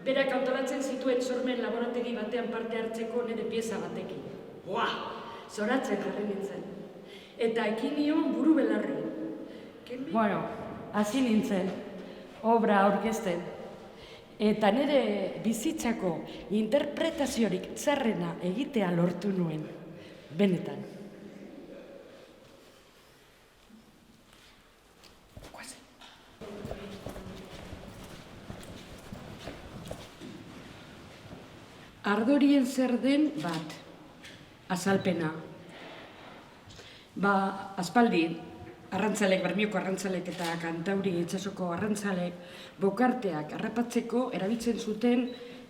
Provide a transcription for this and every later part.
Berak antolatzen zituen sormen laborategi batean parte hartzeko nire pieza batekin. Zoratzen jarri nintzen. Eta ekin nion buru belarri. Bueno, hasi nintzen, obra aurkezten. Eta nire bizitzako interpretaziorik txarrena egitea lortu nuen. Benetan. Ardorien zer den bat, azalpena. Aspaldi, arrantzalek, Bermioko arrantzalek eta Kantauri itsasoko arrantzalek bokarteak harrapatzeko erabiltzen zuten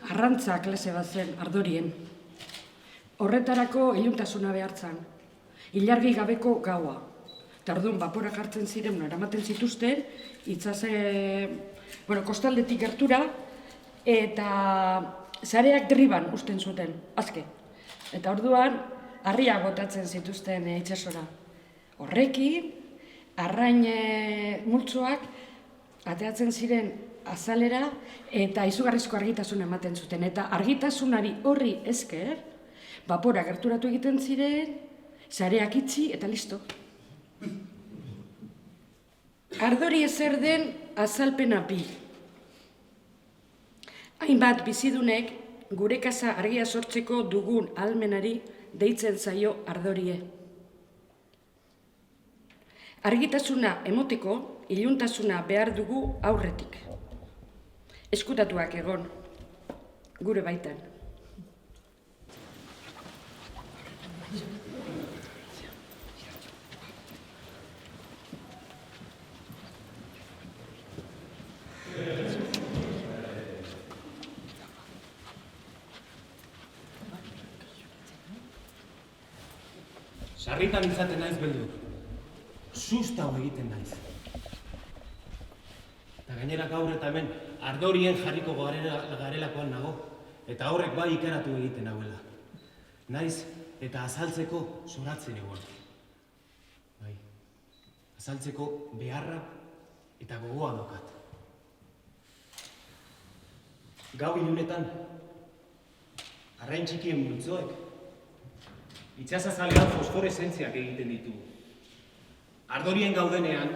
arrantza klase bat zen Ardorien. Horretarako iluntasuna behartzan, ilargi gabeko gaua. Eta orduan baporak hartzen ziren, eramaten zituzten, kostaldetik gertura, eta sareak driban usten zuten, azke. Eta orduan, harriak botatzen zituzten itsasora. Horrekin, arrain multzoak ateatzen ziren azalera eta izugarrizko argitasuna ematen zuten. Eta argitasunari horri esker, bapora gerturatu egiten ziren, sareak itxi eta listo. Ardori ezer den azalpena bi. Hainbat bizidunek gure kasa argia sortzeko dugun ahalmenari deitzen zaio ardorie. Argitasuna emoteko, iluntasuna behar dugu aurretik. Eskutatuak egon, gure baitan. Sarritan izaten naiz beldur. Sustau egiten naiz. Eta gainera gaur eta hemen ardorien jarriko garelakoan nago. Eta horrek bai ikaratu egiten hauela. Naiz eta azaltzeko zoratzen egon. Bai, azaltzeko beharra eta gogoa dokat. Gau ilunetan, arrain txikien multzoek, itsasazalean fosforesentziak egiten ditugu. Ardorien gaudenean,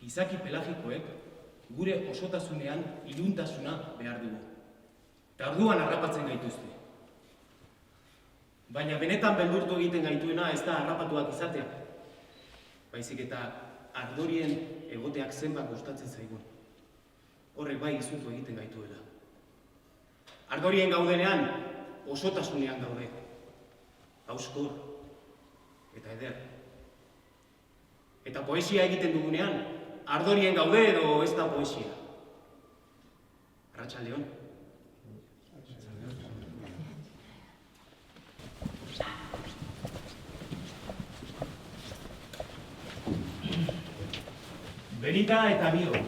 izaki pelagikoek gure osotasunean iluntasuna behar dugu. Eta orduan harrapatzen gaituzte. Baina benetan beldurtu egiten gaituena ez da harrapatuak izatea. Baizik eta ardorien egoteak zenbat gustatzen zaigun. Horrek bai izuntu egiten gaituela. Ardorien gaudenean, osotasunean gaude. Hauskor eta eder. Eta poesia egiten dugunean, ardorien gaude edo ez da poesia. Arratsaldeon. Benita eta bio.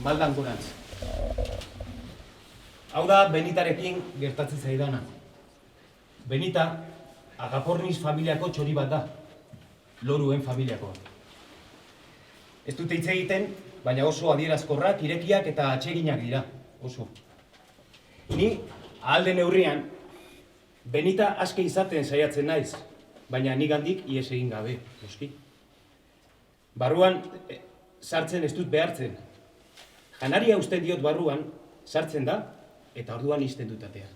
Maldan gorantz. Hau da Benitarekin gertatzen zaidana. Benita, Agapornis familiako txori bat da. Loruen familiakoa. Ez dute hitz egiten, baina oso adierazkorrak, irekiak eta atseginak dira. Oso. Ni, ahal den neurrian, Benita aske izaten saiatzen naiz, baina nigandik ihes egin gabe, noski. Barruan, sartzen ez dut behartzen. Janaria usten diot barruan, sartzen da, eta orduan ixten dut atea.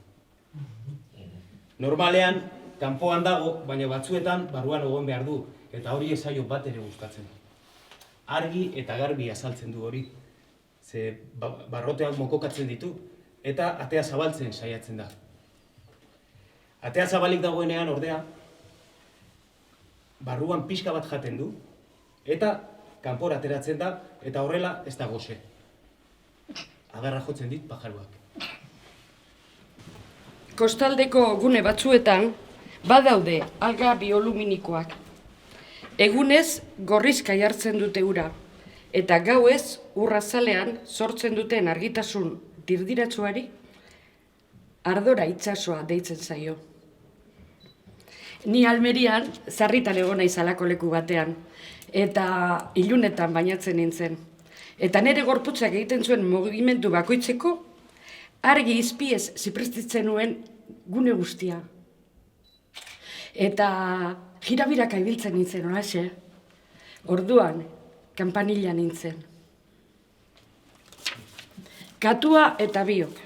Normalean, kanpoan dago, baina batzuetan barruan egon behar du, eta hori ez zaio bat ere gustatzen. Argi eta garbi azaltzen du hori, ze barroteak mokokatzen ditu, eta atea zabaltzen saiatzen da. Atea zabalik dagoenean ordea, barruan pixka bat jaten du, eta kanpora ateratzen da, eta horrela ez da goze. Agarra jotzen dit pajaruak. Kostaldeko gune batzuetan badaude alga bioluminikoak. Egunez gorrizka jartzen dute ura, eta gauez urrazalean sortzen duten argitasun dirdiratsuari ardora itsasoa deitzen zaio. Ni Almerian sarritan egon naiz halako leku batean, eta ilunetan bainatzen nintzen. Eta nire gorputzak egiten zuen mugimendu bakoitzeko, argi izpiez ziprestitzen nuen gune guztia. Eta jirabiraka ibiltzen nintzen, horaxe. Orduan, kanpanila nintzen. Katua eta biok,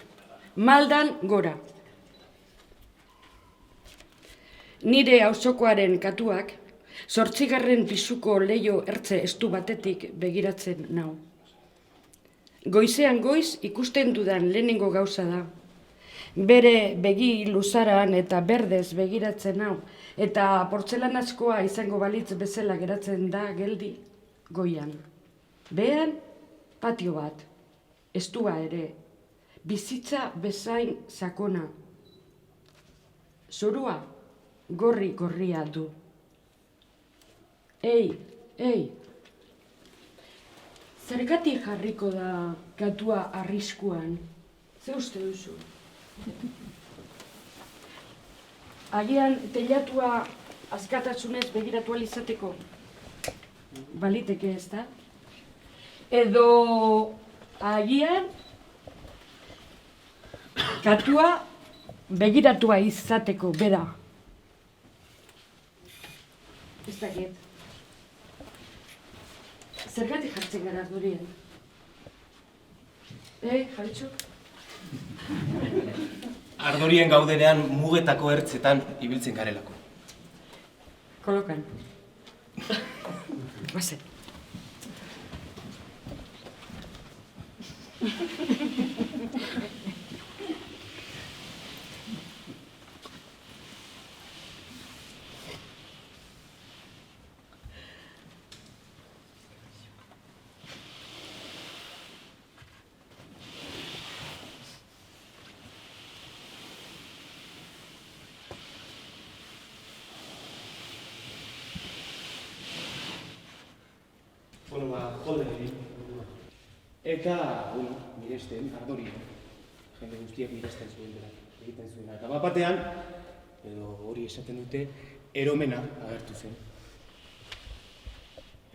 maldan gora. Nire auzokoaren katuak, 8. pisuko leiho ertze estu batetik begiratzen nau. Goizean goiz ikusten dudan lehenengo gauza da. Bere begi luzaran eta berdez begiratzen nau, eta portzelanazkoa izango balitz bezala geratzen da geldi goian. Behean, patio bat, estua ere, bizitza bezain sakona. Zorua, gorri-gorria du. Ei, zergatik jarriko da katua arriskuan? Ze uste duzu? Agian teilatua askatasunez begiratu alizateko? Baliteke, ez da? Edo agian katua begiratua izateko, bera. Ez dakit. Zergatik jartzen gara Ardorien? Jaritxo? Ardorien gaudenean mugetako ertzetan ibiltzen garelako. Kolokan. Bazen. Jolde egin. Eta, miresten, Ardorien. Jende guztiak miresten zuen dela, egiten zuena. Eta batean, edo hori esaten dute, eromena agertu zen.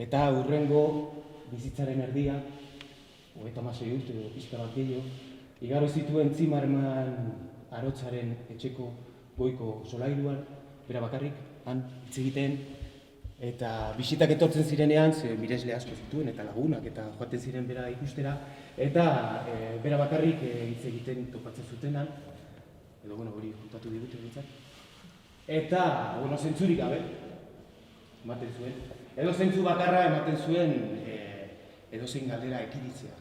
Eta hurrengo bizitzaren erdia, 36 urte edo pixka bat gehiago, igaro zituen Zimmerman arotzaren etxeko goiko solairuan, bera bakarrik, han hitz egiten, eta bisitak etortzen zirenean, ze miresle asko zituen eta lagunak eta joaten ziren bera ikustera, eta bera bakarrik hitz egiten topatzen zutenan, edo hori kontatu digute behintzat. Eta, zentzurik gabe, ematen zuen. Edo zentzu bakarra ematen zuen edozein galdera ekiditzea,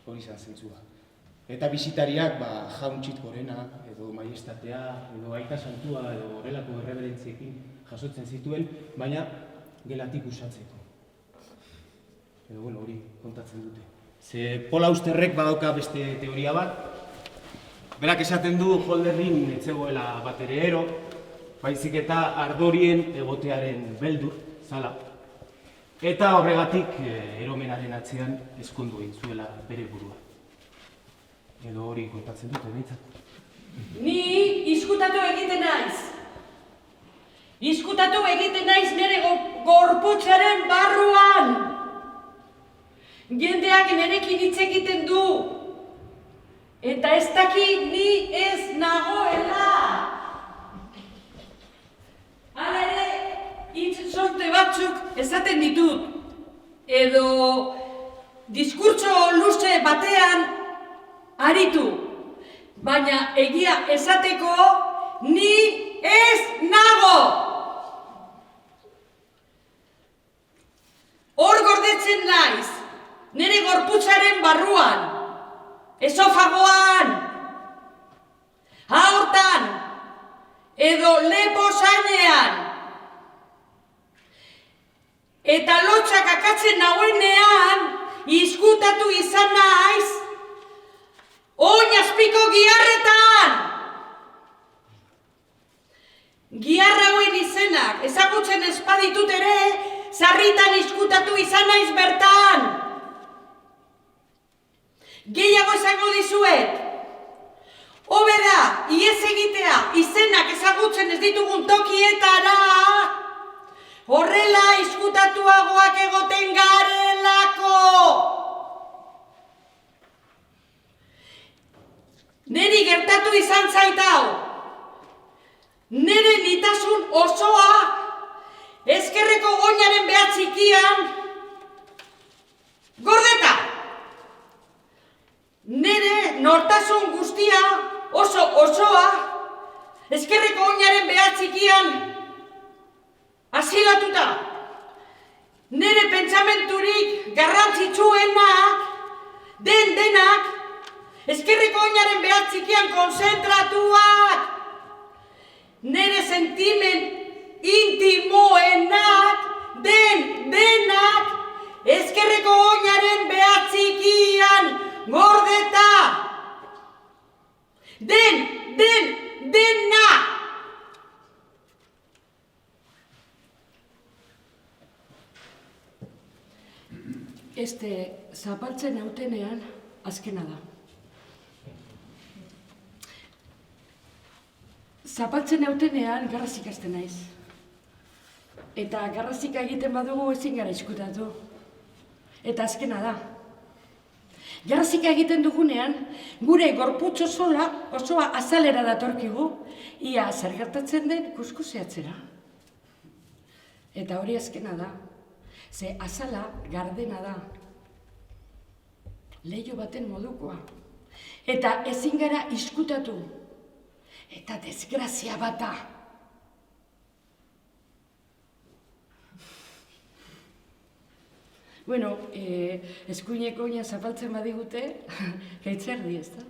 hori izan zentzua. Eta bisitariak jauntxit gorena, edo maiestatea, edo aita santua, edo horrelako erreberentziekin jasotzen zituen, baina gelatik usatzeko. Edo hori kontatzen dute. Ze Paul Austerrek badauka beste teoria bat, berak esaten du Holderrin etzegoela bat ere ero, baizik eta Ardorien egotearen beldur, zala. Eta horregatik eromenaren atzean ezkondu egin zuela bere burua. Edo hori kontatzen dute, behintzat. Ni izkutatu egiten naiz. Izkutatu egiten naiz nire gorputzaren barruan. Jendeak nirekin hitz egiten du. Eta ez daki ni ez nagoela. Hala ere, hitz sorte batzuk esaten ditut. Edo diskurtso luze batean aritu. Baina egia esateko ni ez nago. Hor gordetzen naiz, nire gorputzaren barruan, esofagoan, aortan, edo lepo zainean. Eta lotxak akatzen nauenean, izkutatu izan naiz, oinazpiko giharretan. Giharra hauen izenak ezagutzen espaditut ere, sarritan izkutatu izan naiz bertan. Gehiago esango dizuet. Hobe da, ihes egitea, izenak ezagutzen ez ditugun tokietara. Horrela izkutatuagoak egoten garelako. Neri gertatu izan zait hau. Nere nitasun osoa ezkerreko oinaren behatzikian gordeta. Nere nortasun guztia osoa ezkerreko oinaren behatzikian asilatuta. Nere pentsamenturik garrantzitsuenak denak ezkerreko oinaren behatzikian konzentratuak. Nere sentimen intimoenak denak ezkerreko oinaren behatzikian gordeta. Dena. Zapaltzen nautenean azkena da. Zapaltzen nautenean garrazik ikasten naiz. Eta garrazika egiten badugu ezin gara izkutatu. Eta azkena da. Garrazika egiten dugunean, gure gorputz osoa azalera datorkigu, ia zer gertatzen den kuskuseatzera. Eta hori azkena da. Ze azala gardena da. Leiho baten modukoa. Eta ezin gara izkutatu. Eta desgrazia bata. Bueno, eskuineko oina zapaltzen badigute, gaitzerdi, ez da?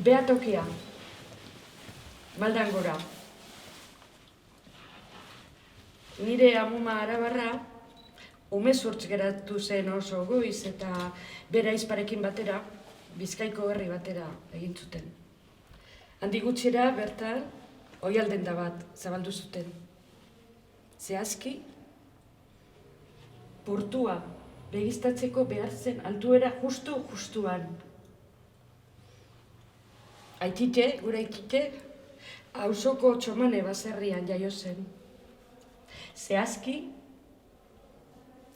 Behatokia, Maldangora. Nire amuma arabarra, umezurtz geratu zen oso goiz eta bere aizparekin batera, Bizkaiko herri batera egin zuten. Handik gutxira bertan, oialdenda bat zabaldu zuten. Zehazki, portua begistatzeko behar zen altuera justuan. Aitite, gure aitite, auzoko Txomane baserrian jaio zen. Zehazki,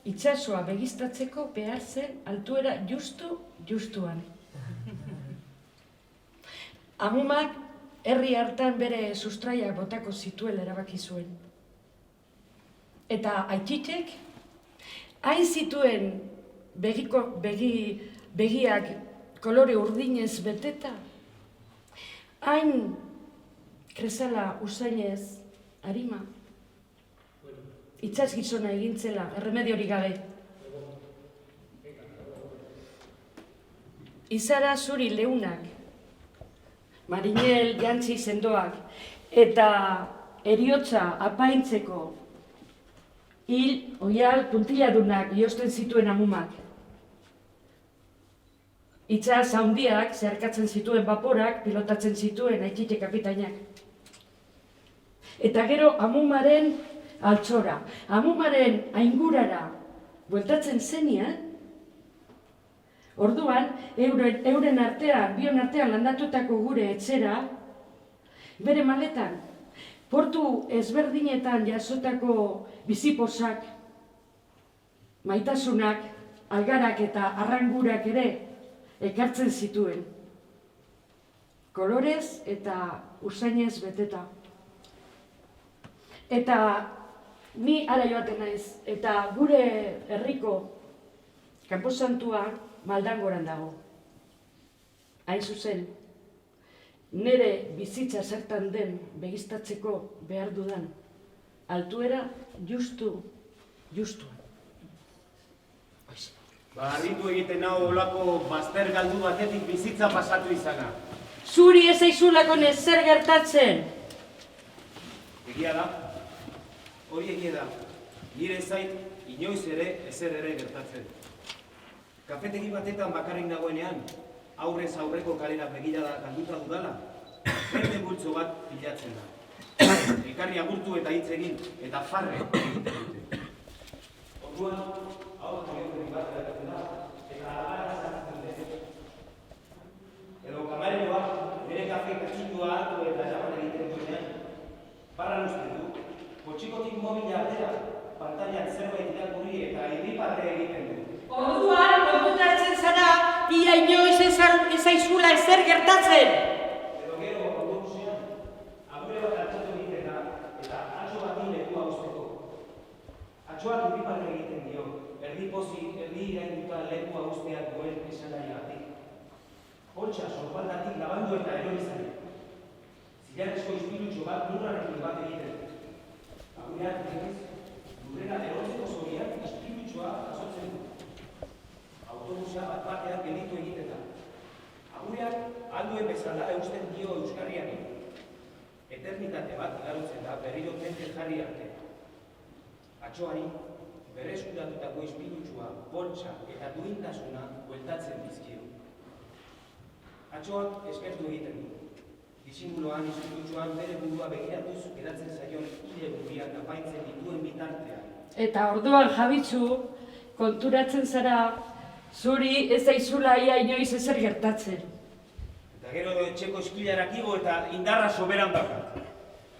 itsasoa begistatzeko behar zen altuera justuan. Amumak herri hartan bere sustraiak botako zituela erabaki zuen. Eta aititek, hain zituen begiak kolore urdinez beteta, hain kresala usainez arima, itsas gizona egintzela, erremediorik gabe. Izara zuri leunak, marinel jantzi sendoak, eta eriotza apaintzeko hil, oial, puntilladunak josten zituen amumak. Itsas handiak zeharkatzen zituen vaporak pilotatzen zituen aitite kapitainak. Eta gero amumaren altxora, amumaren aingurara bueltatzen zenean, orduan, euren artean, bion artean landatutako gure etxera, bere maletan, portu ezberdinetan jasotako biziposak, maitasunak, algarak eta arrangurak ere ekartzen zituen. Kolorez eta usainez beteta. Eta ni ara joaten naiz, eta gure herriko kanposantua Maldangoran dago. Hain zuzen, nire bizitza zertan den begistatzeko behar dudan altuera justu. Harritu egiten hau olako bazter galdu batetik bizitza pasatu izana. Zuri ez zaizulako zer gertatzen. Egia da, hori egia da. Nire zait, inoiz ere, ezer ere gertatzen. Kafetegi batetan bakarrik nagoenean, aurrez aurreko kalera begirada galduta dudala, berde multzo bat pilatzen da. Ekarri agurtu eta hitz egin, eta farre egiten dute. Orduan, auto egiten bat eragatzen da, eta agara zartzen dute. Edo kamareroa, bere kafe katxindua hartu eta jaman egiten duenean, barran uste du, potxikotik mobila atera, pantailan zerbait irakurri eta irriparre egiten du. Orduan, konturatzen zara, ia inoiz ez zaizula ezer gertatzen. Edo gero, autobusean, agure bat hartzatu egiten da, eta atxo bati lekua usteko. Atxoak irriparre egiten dio, erdi pozik, erdi irainduta lekua usteak duen esanaiagatik. Poltsa sorbaldatik labandu eta eroizan. Zilarrezko izpilutxo bat lurrarekin bat egiten. Agureak egez, lurrera erotzeko zoriak izpilutxoa jasotzen du. Autobusa bat batean gelditu egiten da. Agureak alduen bezala eusten dio euskarriari. Eternitate bat igarotzen da berriro mente jarri arte. Atxoari, bere eskuratutako izpilutxua, poltsa eta duintasuna bueltatzen dizkio. Atxoak eskertu egiten du. Disimuloan, izpilutxoan bere burua begiratuz geratzen zaion hile burriak apaintzen dituen bitartean. Eta orduan Jabitzu, konturatzen zara, zuri ez zaizula ia inoiz ezer gertatzen. Eta gero etxeko eskilarak igo eta indarra soberan bakat.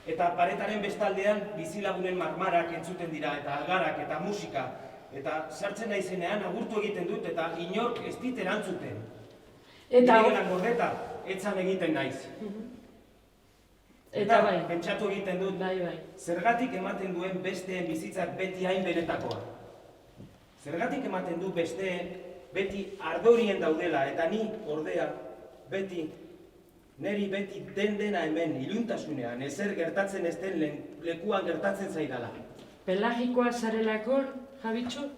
Eta paretaren bestaldean bizilagunen marmarak entzuten dira, eta algarak eta musika. Eta sartzen naizenean agurtu egiten dut eta inork ez dit erantzuten. Eta Niregenan gordeta, etzan egiten naiz. Eta bai. Pentsatu egiten dut, Bai. zergatik ematen duen besteen bizitzak beti hain benetakoa. Zergatik ematen du besteen beti ardorien daudela, eta ni ordea neri beti dena hemen iluntasunean, ezer gertatzen ez den lekuan gertatzen zaidala. Pelagikoa zarelako, Jabitzu?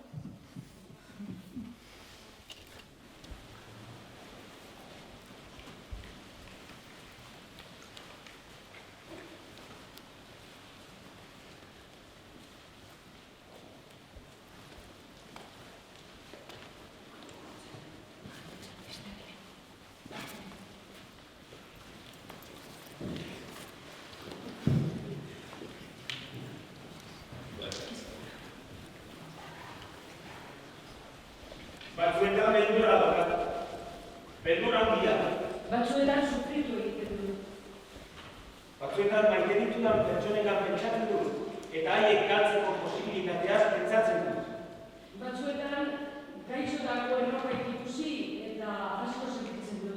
Batzuetan beldurra daukat. Beldurra handia. Batzuetan sufritu egiten du. Batzuetan maite ditudan pertsonengan pentsatzen du, eta haiek galtzeko posibilitateaz pentsatzen du. Batzuetan gaixo dagoen norbait ikusi eta asko sentitzen du.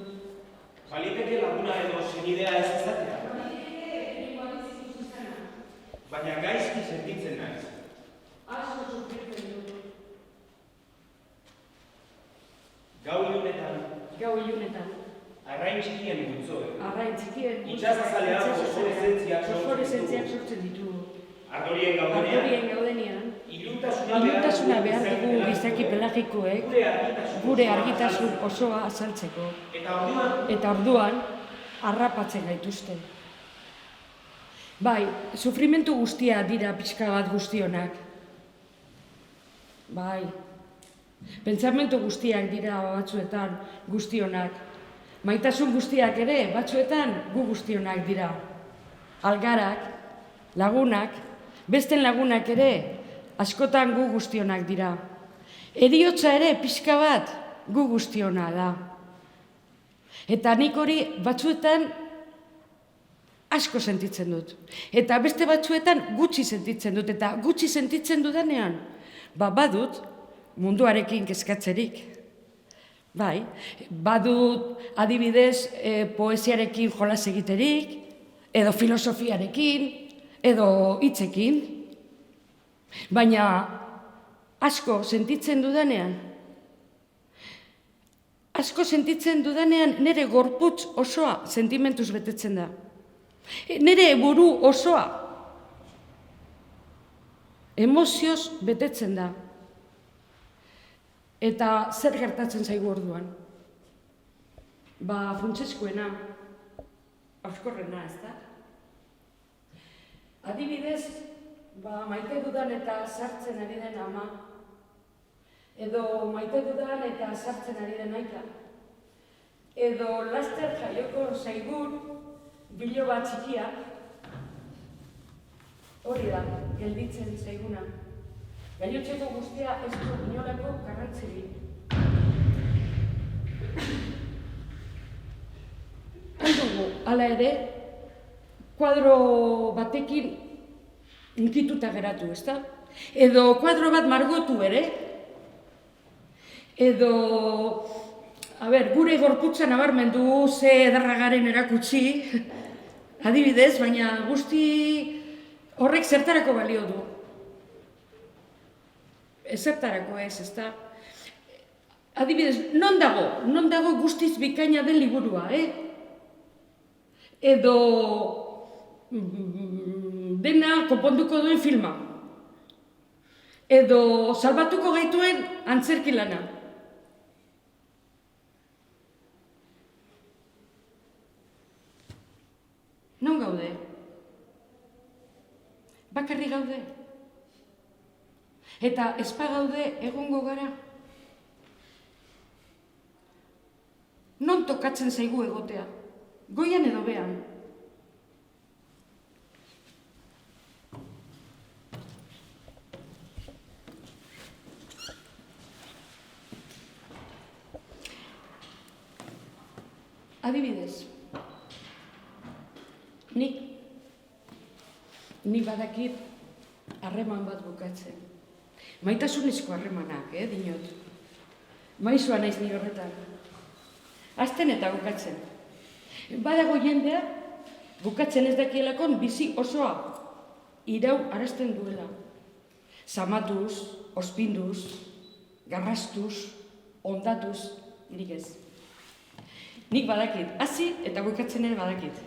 Baliteke laguna edo senidea ez izatea. Baina gaizki sentitzen naiz. Asko sufritzen du. Gau ilunetan, arrain txikien multzoek. Arrain txikien. Itxasazalean fosforesentziak sortzen ditu. Ardorien gaudenean. Iluntasuna behar dugu gizaki pelagikoek gure argitasun osoa azaltzeko. Eta orduan, harrapatzen gaituzte. Bai, sufrimentu guztia dira pixka bat guztionak. Bai. Pentsamentu guztiak dira batzuetan guztionak. Maitasun guztiak ere batzuetan gu guztionak dira. Algarak, lagunak, besten lagunak ere askotan gu guztionak dira. Heriotza ere pixka bat gu guztiona da. Eta nik hori batzuetan asko sentitzen dut. Eta beste batzuetan gutxi sentitzen dut. Eta gutxi sentitzen dudanean, badut munduarekin kezkatzerik. Bai, badut adibidez poesiarekin jolas egiterik, edo filosofiarekin, edo hitzekin. Baina asko sentitzen dudanean nire gorputz osoa sentimentuz betetzen da. Nire buru osoa emozioz betetzen da. Eta zer gertatzen zaigu orduan? Funtsezkoena, hauskorrena, ez da? Adibidez, maite dudan eta sartzen ari den ama, edo maite dudan eta sartzen ari den aita, edo laster jaioko zaigun biloba txikia, hori da, gelditzen zaiguna. Gainotzeko guztia ez du inolako garrantzirik. Dugu, hala ere, kuadro batekin inkituta geratu, ezta? Edo kuadro bat margotu ere, edo, gure gorputza nabarmendu ze ederra garen erakutsi, adibidez, baina guzti horrek zertarako balio du. Zertarako ez, ezta? Adibidez, non dago guztiz bikaina den liburua, Edo dena konponduko duen filma. Edo salbatuko gaituen antzerki lana. Non gaude? Bakarrik gaude? Eta ez gaude egongo gara? Non tokatzen zaigu egotea? Goian edo behan? Adibidez, nik badakit harreman bat bukatzen. Maitasunezko harremanak, dinot. Maizua naiz ni horretan. Azten eta bukatzen. Badago jendea, bukatzen ez dakielakon bizi osoa irau arazten duela. Zamatuz, ospinduz, garrastuz, ondatuz, nik ez. Nik badakit, hasi eta bukatzen ere badakit.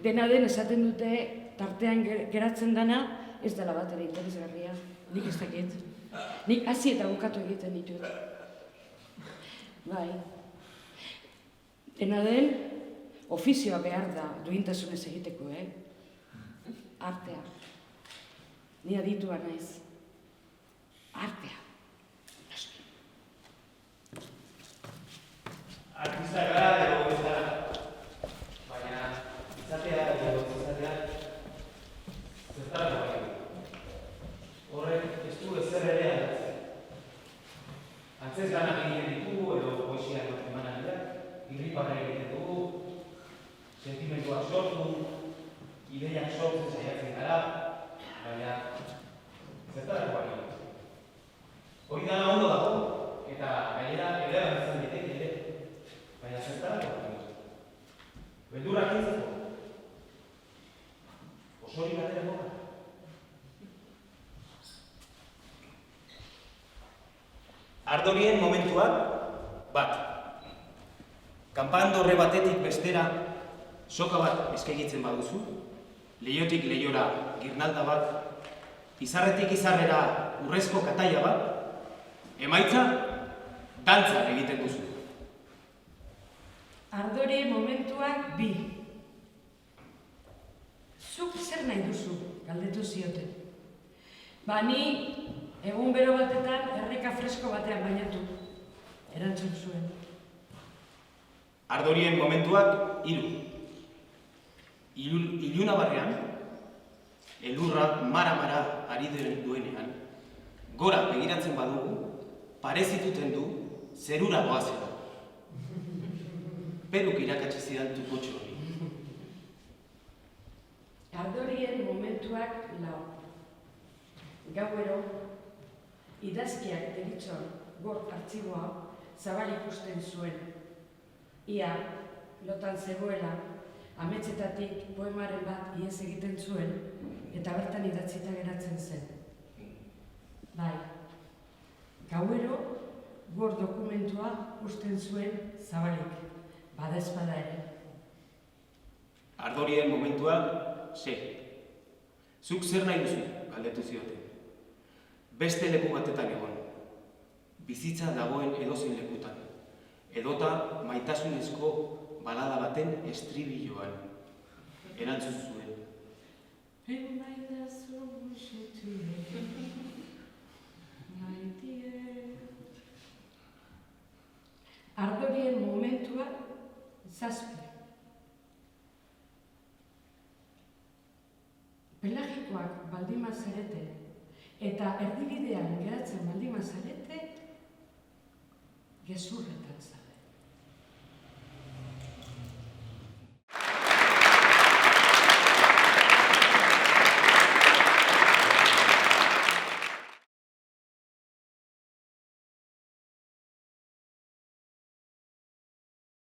Dena den esaten dute tartean geratzen dana ez dela bat ere interesgarria. Nik ez dakit. Nik hasi eta bukatu egiten ditut. Bai. Dena den, ofizioa behar da duintasunez egiteko, Artea. Ni aditua naiz. Artea. Noski. Artista gara edo ez gara. Baina, izatea edo izatea, zertarako bai. Horrek ez du ezer ere aldatzen. Antzez lanak egiten ditugu edo poesia emanak dira, irriparra egiten dugu, sentimentuak sortu, ideiak sortzen saiatzen gara, baina zertarako bai. Hori dana ondo dago, eta gainera ederra izan daiteke ere, baina zertarako bai. Beldurrak entzeko, osorik aterako gara. Ardorien momentuak, bat. Kanpandorre batetik bestera soka bat eskegitzen baduzu, leihotik leihora girnalda bat, izarretik izarrera urrezko kataia bat, emaitza, dantza egiten duzu. Ardorien momentuak bi. Zuk zer nahi duzu, galdetu zioten. Ni egun bero batetan erreka fresko batean bainatu. Erantzun zuen. Ardorien momentuak 3. Iluna barrean, elurra mara-mara ari duenean, gora begiratzen badugu, parezituten du zerura goazela. Peruk irakatsi zidan tukotxo hori. Ardorien momentuak 4. Gauero, idazkiak deritxon gor artxiboa zabal ikusten zuen. Ia, lotan zegoela, ametsetatik poemaren bat iez egiten zuen, eta bertan idatzita geratzen zen. Bai, gauero, gor dokumentua usten zuen zabalik, badaezpada ere. Ardorien momentua, ze. Zuk zer nahi duzu? galdetu zioten. Beste leku batetan egon. Bizitza dagoen edozein lekutan. Edota maitasunezko balada baten estribilloan. Erantzun zuen. Ardorien momentua zazpi. Pelagikoak baldin bazarete eta erdibidean geratzen baldin bazarete, gezurretan zara.